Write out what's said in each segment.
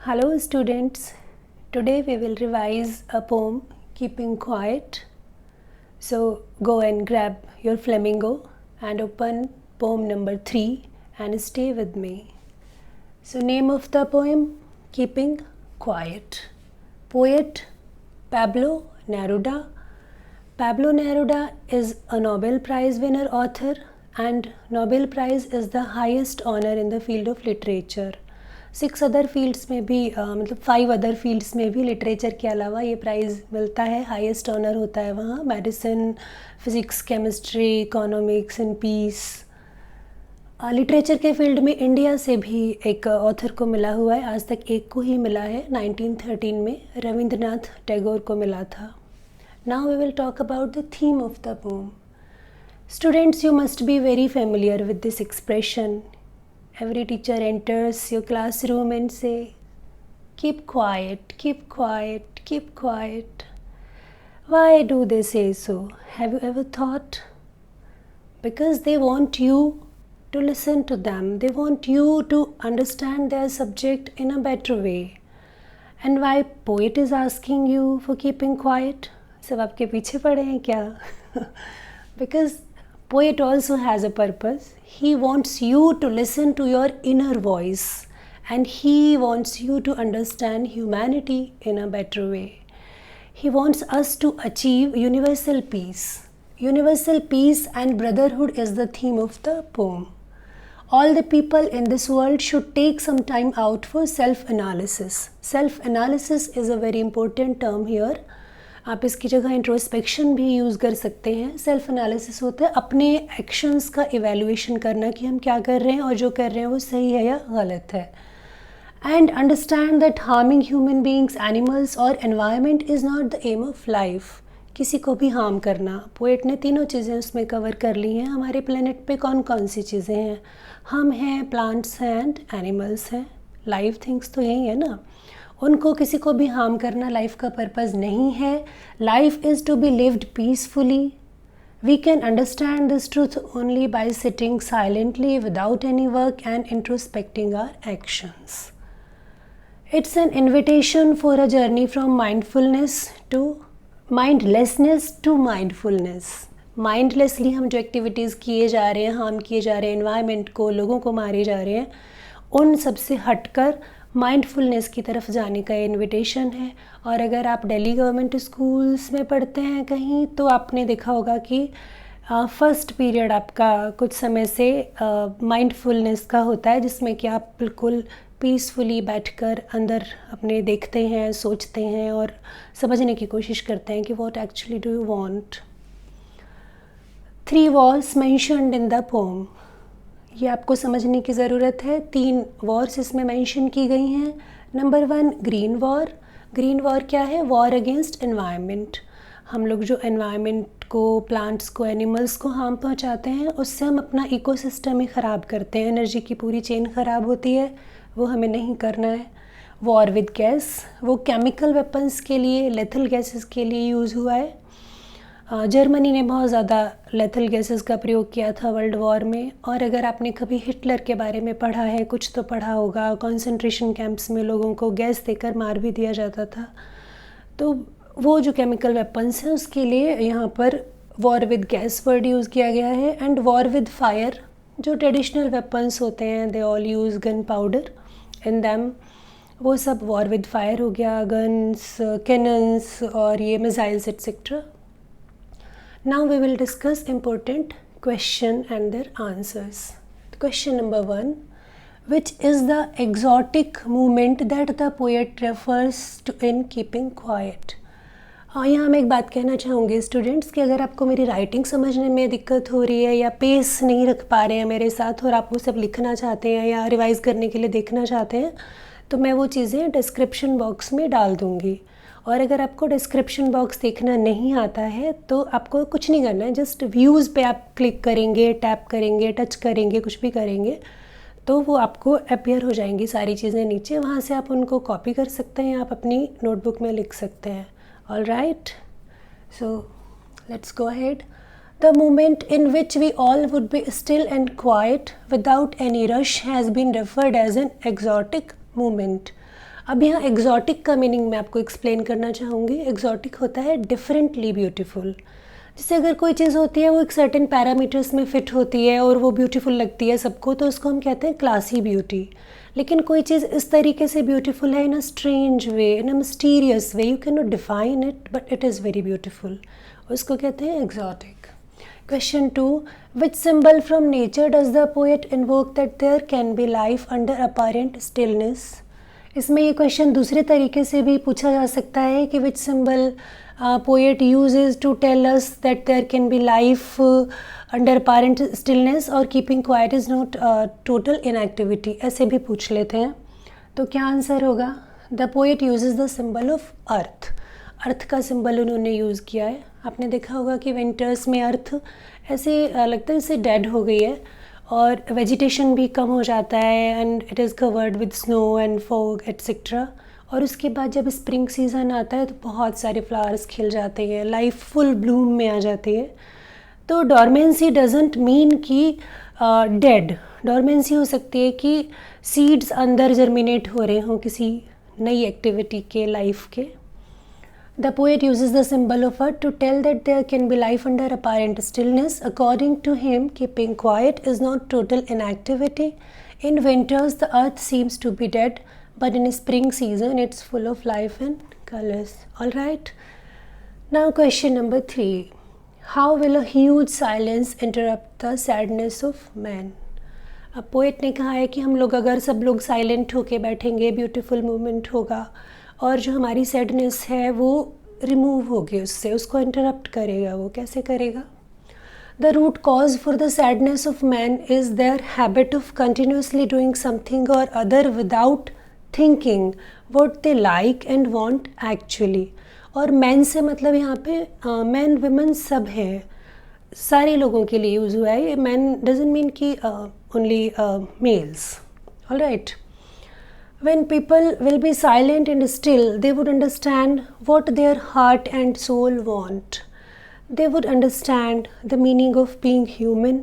Hello students, today we will revise a poem Keeping Quiet. So go and grab your flamingo and open poem number 3 and stay with me. So name of the poem Keeping Quiet. Poet Pablo Neruda. Pablo Neruda is a Nobel Prize winner author and Nobel Prize is the highest honor in the field of literature. 6 other fields में भी 5 other fields में भी literature के अलावा ये price मिलता है, highest honour होता है वहाँ. Medicine, physics, chemistry, economics and peace. Literature के फील्ड में इंडिया से भी एक ऑथर को मिला हुआ है. आज तक एक को ही मिला है. 1913 में रविंद्रनाथ टैगोर को मिला था. Now we will talk about the theme of the poem. Students, you must be very familiar with this expression. Every teacher enters your classroom and say, keep quiet, keep quiet, keep quiet. Why do they say so? Have you ever thought? Because they want you to listen to them. They want you to understand their subject in a better way. And why poet is asking you for keeping quiet? सब आपके पीछे पड़े हैं क्या? Because poet also has a purpose. He wants you to listen to your inner voice and he wants you to understand humanity in a better way. He wants us to achieve universal peace. Universal peace and brotherhood is the theme of the poem. All the people in this world should take some time out for self-analysis. Self-analysis is a very important term here. आप इसकी जगह introspection भी use कर सकते हैं. Self analysis होता है अपने एक्शंस का इवैल्यूएशन करना कि हम क्या कर रहे हैं और जो कर रहे हैं वो सही है या गलत है. And understand that harming human beings, animals और environment is not the aim of life. किसी को भी हार्म करना. पोएट ने तीनों चीज़ें उसमें कवर कर ली हैं. हमारे प्लेनेट पे कौन कौन सी चीज़ें हैं? हम हैं, प्लांट्स हैं एंड एनिमल्स हैं. लाइव थिंग्स तो यही है ना. उनको किसी को भी हार्म करना लाइफ का पर्पज़ नहीं है. Life is to be lived peacefully. We can understand this truth only by sitting silently without any work and introspecting our actions. It's an invitation for a journey from mindfulness to mindlessness to mindfulness. Mindlessly हम जो activities किए जा रहे हैं, harm किए जा रहे हैं एनवायरनमेंट को, लोगों को मारे जा रहे हैं, उन सब से हटकर माइंडफुलनेस की तरफ जाने का इन्विटेशन है. और अगर आप दिल्ली गवर्नमेंट स्कूल्स में पढ़ते हैं कहीं तो आपने देखा होगा कि फर्स्ट पीरियड आपका कुछ समय से माइंडफुलनेस का होता है, जिसमें कि आप बिल्कुल पीसफुली बैठकर अंदर अपने देखते हैं, सोचते हैं और समझने की कोशिश करते हैं कि what actually do you want. 3 Wars mentioned in the pome. ये आपको समझने की ज़रूरत है. 3 वॉर्स इसमें मेंशन की गई हैं. Number 1 green war. Green war क्या है? War against environment. हम लोग जो एनवायरनमेंट को, प्लांट्स को, एनिमल्स को हार्म पहुंचाते हैं, उससे हम अपना इकोसिस्टम ही ख़राब करते हैं. एनर्जी की पूरी चेन ख़राब होती है, वो हमें नहीं करना है. वॉर विद गैस, वो केमिकल वेपन्स के लिए, लेथल गैसेस के लिए यूज़ हुआ है. जर्मनी ने बहुत ज़्यादा लेथल गैसेस का प्रयोग किया था वर्ल्ड वॉर में. और अगर आपने कभी हिटलर के बारे में पढ़ा है, कुछ तो पढ़ा होगा, कंसंट्रेशन कैंप्स में लोगों को गैस देकर मार भी दिया जाता था. तो वो जो केमिकल वेपन्स हैं उसके लिए यहाँ पर war with gas word use किया गया है. एंड वॉर विद फायर, जो ट्रेडिशनल वेपन्स होते हैं, they all use gun powder in them. वो सब वॉर विद फायर हो गया. गन्स, कैनन्स और ये missiles etcetera. Now we will discuss important question and their answers. Question number 1. Which is the exotic movement that the poet refers to in keeping quiet? यहाँ मैं एक बात कहना चाहूँगी स्टूडेंट्स कि अगर आपको मेरी राइटिंग समझने में दिक्कत हो रही है या पेस नहीं रख पा रहे हैं मेरे साथ और आप वो सब लिखना चाहते हैं या रिवाइज़ करने के लिए देखना चाहते हैं, तो मैं वो चीज़ें डिस्क्रिप्शन बॉक्स में डाल दूँगी. और अगर आपको डिस्क्रिप्शन बॉक्स देखना नहीं आता है तो आपको कुछ नहीं करना है. जस्ट व्यूज़ पे आप क्लिक करेंगे, टैप करेंगे, टच करेंगे, कुछ भी करेंगे तो वो आपको अपीयर हो जाएंगी सारी चीज़ें नीचे. वहाँ से आप उनको कॉपी कर सकते हैं, आप अपनी नोटबुक में लिख सकते हैं. All right, so let's go ahead. The moment in which we all would be still and quiet without any rush has been referred as an exotic moment. अब यहाँ एग्जॉटिक का मीनिंग मैं आपको एक्सप्लेन करना चाहूँगी। एग्जॉटिक होता है differently beautiful. जैसे अगर कोई चीज़ होती है वो एक सर्टेन पैरामीटर्स में फिट होती है और वो ब्यूटीफुल लगती है सबको, तो उसको हम कहते हैं क्लासी ब्यूटी। लेकिन कोई चीज़ इस तरीके से ब्यूटीफुल है in a strange way, in a mysterious way, you can not define it but it is very beautiful, उसको कहते हैं exotic. Question 2. Which symbol from nature does the poet invoke that there can be life under apparent stillness? इसमें ये question दूसरे तरीके से भी पूछा जा सकता है कि which symbol poet uses to tell us that there can be life under apparent stillness और keeping quiet is not total inactivity, ऐसे भी पूछ लेते हैं। तो क्या आंसर होगा? The poet uses the symbol of earth. अर्थ का सिंबल उन्होंने यूज़ किया है। आपने देखा होगा कि विंटर्स में अर्थ ऐसे लगता है जैसे डेड हो गई है और वेजिटेशन भी कम हो जाता है and it is covered with snow and fog etcetera. और उसके बाद जब स्प्रिंग सीज़न आता है तो बहुत सारे फ्लावर्स खिल जाते हैं, लाइफ फुल ब्लूम में आ जाती है। तो डॉर्मेंसी डजेंट मीन कि डेड। डॉर्मेंसी हो सकती है कि सीड्स अंदर जर्मिनेट हो रहे हों किसी नई एक्टिविटी के, लाइफ के। The poet uses the symbol of earth to tell that there can be life under apparent stillness. According to him, keeping quiet is not total inactivity. In winters, the earth seems to be dead, but in spring season, it's full of life and colors. All right. Now, question number 3. How will a huge silence interrupt the sadness of man? अब poet ने कहा है कि हम लोग अगर सब लोग साइलेंट होके बैठेंगे, ब्यूटीफुल मोमेंट होगा और जो हमारी सैडनेस है वो रिमूव होगी उससे, उसको इंटरप्ट करेगा। वो कैसे करेगा? The root cause for the sadness of man is their habit of continuously doing something or other without thinking what they like and want actually. और मैन से मतलब यहाँ पे मैन विमेन सब हैं, सारे लोगों के लिए यूज़ हुआ है। मैन डजंट मीन कि only mails. All right. When people will be silent and still, they would understand what their heart and soul want. They would understand the meaning of being human,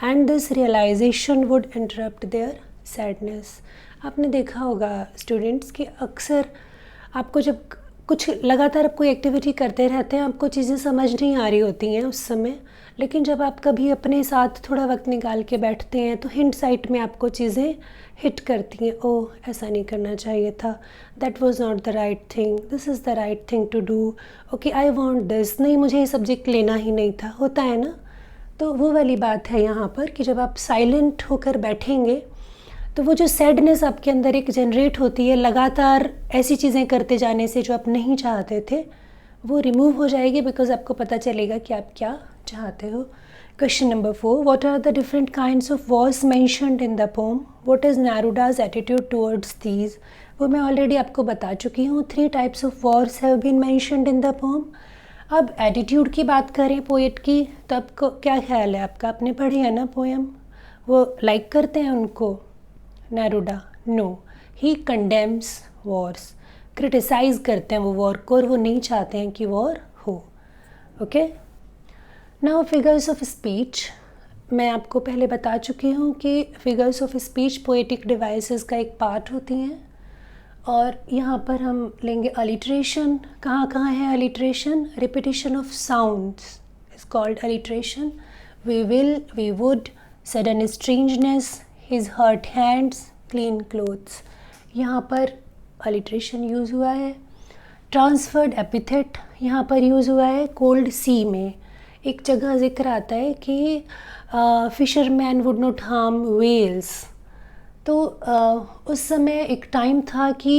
and this realization would interrupt their sadness. आपने देखा होगा students कि अक्सर आपको जब कुछ लगातार आप कोई एक्टिविटी करते रहते हैं, आपको चीज़ें समझ नहीं आ रही होती हैं उस समय, लेकिन जब आप कभी अपने साथ थोड़ा वक्त निकाल के बैठते हैं तो हिंट साइट में आपको चीज़ें हिट करती हैं। ओह, ऐसा नहीं करना चाहिए था, that was not the right thing, this is the right thing to do, okay I want this, नहीं मुझे ये सब्जेक्ट लेना ही नहीं था, होता है ना। तो वो वाली बात है यहाँ पर कि जब आप साइलेंट होकर बैठेंगे तो वो जो सैडनेस आपके अंदर एक जनरेट होती है लगातार ऐसी चीज़ें करते जाने से जो आप नहीं चाहते थे, वो रिमूव हो जाएगी, बिकॉज आपको पता चलेगा कि आप क्या चाहते हो। Question number 4. What are the different kinds of wars mentioned in the poem? What is Neruda's attitude towards these? वो मैं ऑलरेडी आपको बता चुकी हूँ। 3 types of wars have been mentioned in the poem. अब एटीट्यूड की बात करें पोएट की, तो आपको क्या ख्याल है आपका? आपने पढ़ी है ना पोएम? वो लाइक करते हैं उनको नेरूडा? नो, ही कंडेम्स वॉर्स। क्रिटिसाइज़ करते हैं वो वॉर को और वो नहीं चाहते हैं कि वॉर हो। Okay. Now figures of speech. मैं आपको पहले बता चुकी हूँ कि figures of speech poetic devices का एक पार्ट होती हैं और यहाँ पर हम लेंगे अलिट्रेशन। कहाँ कहाँ है alliteration? Repetition of sounds is called alliteration. We will, we would, sudden strangeness, his hurt hands, clean clothes, यहाँ पर अलिट्रेशन यूज़ हुआ है। ट्रांसफर्ड एपिथेट यहाँ पर यूज़ हुआ है कोल्ड सी में। एक जगह जिक्र आता है कि fisherman would not harm whales. तो उस समय एक टाइम था कि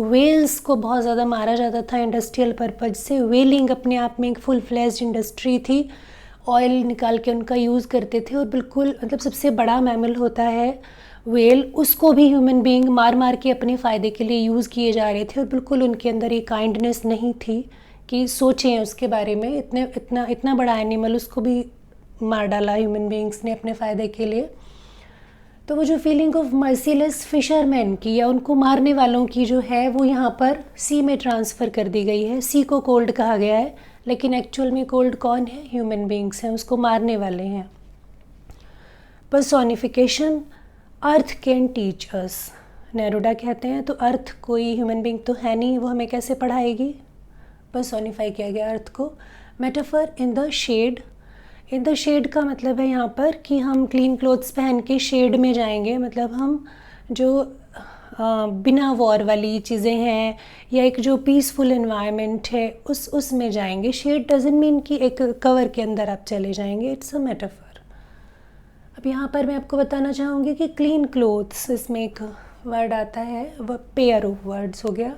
वेल्स को बहुत ज़्यादा मारा जाता था इंडस्ट्रियल पर्पज से। वेलिंग अपने आप में एक फुल फ्लेज्ड इंडस्ट्री थी। ऑयल निकाल के उनका यूज़ करते थे और बिल्कुल मतलब सबसे बड़ा मैमल होता है वेल, उसको भी ह्यूमन बीइंग मार मार के अपने फ़ायदे के लिए यूज़ किए जा रहे थे और बिल्कुल उनके अंदर ये काइंडनेस नहीं थी कि सोचें उसके बारे में। इतना बड़ा एनिमल, उसको भी मार डाला ह्यूमन बीइंग्स ने अपने फ़ायदे के लिए। तो वो जो फीलिंग ऑफ मर्सीलेस फिशरमैन की या उनको मारने वालों की जो है वो यहाँ पर सी में ट्रांसफ़र कर दी गई है। सी को कोल्ड कहा गया है, लेकिन एक्चुअल में कोल्ड कौन है? ह्यूमन बीइंग्स हैं, उसको मारने वाले हैं। Personification. Earth can teach us, Neruda कहते हैं। तो अर्थ कोई ह्यूमन बीइंग तो है नहीं, वो हमें कैसे पढ़ाएगी? पर्सोनिफाई किया गया अर्थ को। Metaphor in the shade. In the shade का मतलब है यहाँ पर कि हम क्लीन क्लोथ्स पहन के शेड में जाएंगे, मतलब हम जो बिना वॉर वाली चीज़ें हैं या एक जो पीसफुल एनवायरनमेंट है उसमें जाएंगे। शेड डजंट मीन कि एक कवर के अंदर आप चले जाएंगे, इट्स अ मेटाफर। अब यहाँ पर मैं आपको बताना चाहूँगी कि क्लीन क्लोथ्स, इसमें एक वर्ड आता है, वह पेयर ऑफ वर्ड्स हो गया।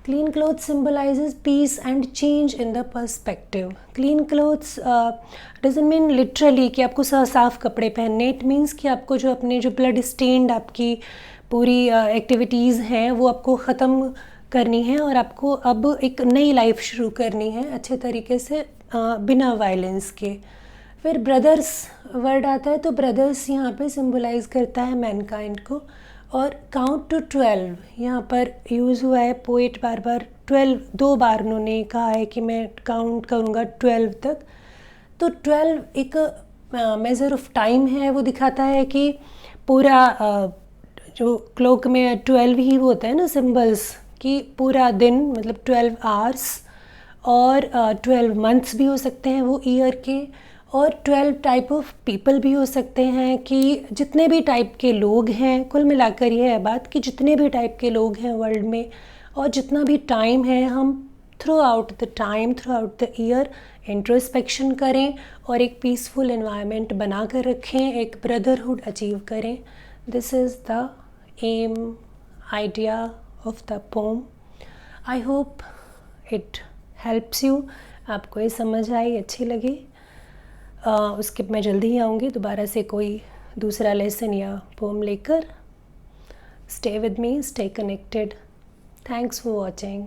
Clean clothes symbolises peace and change in the perspective. Clean clothes doesn't mean literally कि आपको साफ कपड़े पहनने, इट मीन्स कि आपको जो अपने जो ब्लड स्टेन्ड आपकी पूरी एक्टिविटीज़ हैं वो आपको ख़त्म करनी है और आपको अब एक नई लाइफ शुरू करनी है अच्छे तरीके से, बिना वायलेंस के। फिर ब्रदर्स वर्ड आता है, तो ब्रदर्स यहाँ पे सिंबलाइज करता है मैनकाइंड को। और काउंट टू 12 यहाँ पर यूज़ हुआ है। पोइट बार बार 12 2 बार उन्होंने कहा है कि मैं काउंट करूँगा 12 तक। तो 12 एक मेज़र ऑफ टाइम है, वो दिखाता है कि पूरा जो क्लॉक में 12 ही वो होता है ना सिंबल्स, कि पूरा दिन मतलब 12 आवर्स, और 12 मंथ्स भी हो सकते हैं वो ईयर के, और 12 टाइप ऑफ पीपल भी हो सकते हैं कि जितने भी टाइप के लोग हैं, कुल मिलाकर ये है बात कि जितने भी टाइप के लोग हैं वर्ल्ड में और जितना भी टाइम है, हम through out the time, through out the year introspection करें और एक पीसफुल एनवायरनमेंट बना कर रखें, एक ब्रदरहुड अचीव करें। This is the aim, idea of the poem. I hope it helps you. आपको ये समझ आई, अच्छी लगी। उसके मैं जल्दी ही आऊँगी दोबारा से कोई दूसरा लेसन या पोम लेकर। Stay with me, stay connected. Thanks for watching.